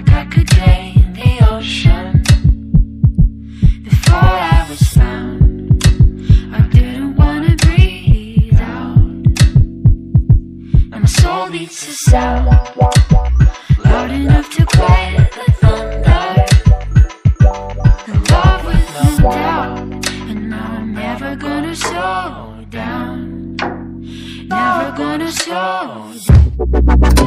like I could drain the ocean. Before I was found, I didn't wanna breathe out. And my soul beats a sound loud enough to quiet the thunder. In love with no doubt, and now I'm never gonna slow down. Never gonna slow down.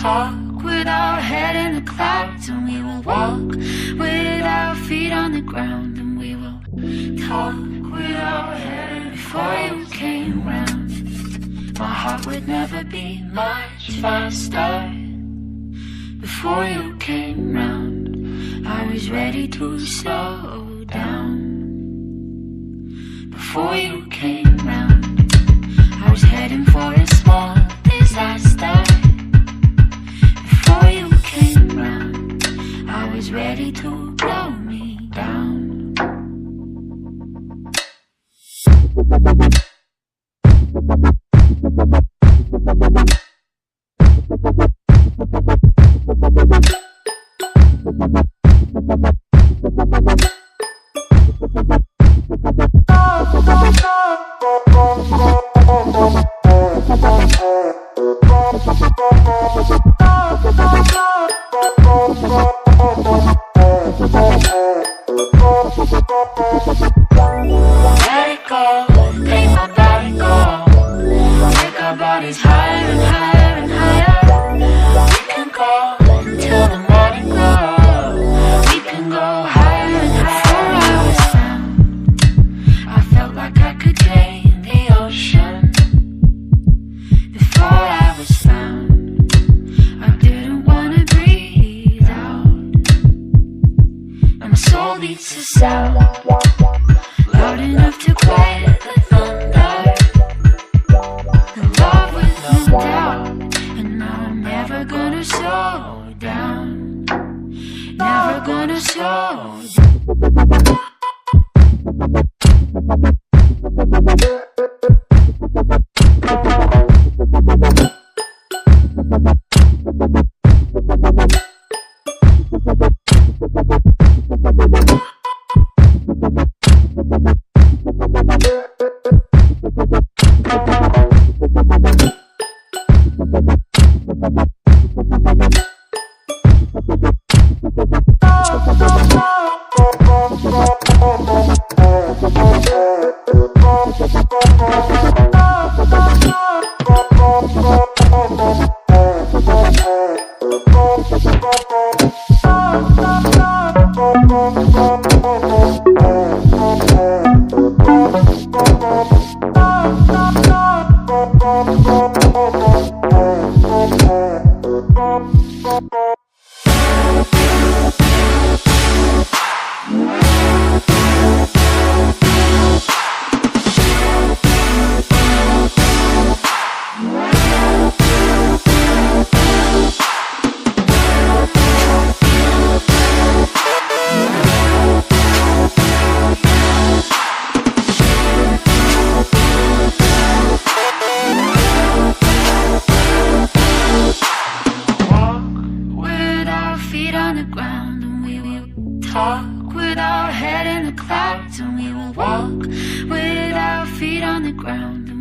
Talk with our head in the clouds, and we will walk with our feet on the ground, and we will talk with our head. Before you came round, my heart would never beat much faster. Before you came round, I was ready to slow down. Before you came round, I was heading for a small disaster. Before you came round, I was ready to blow me down. Let it go, make my body go. Take our bodies higher and higher and higher. We can go until the morning glow. We can go higher and higher. Before I was found, I felt like I could drain the ocean. Before I was found, I didn't wanna breathe out. And my soul beats a sound loud enough to quiet the thunder. In love with no doubt, and now I'm never gonna slow down. Never gonna slow down. talk with our head in the clouds, and we will walk with our feet on the ground.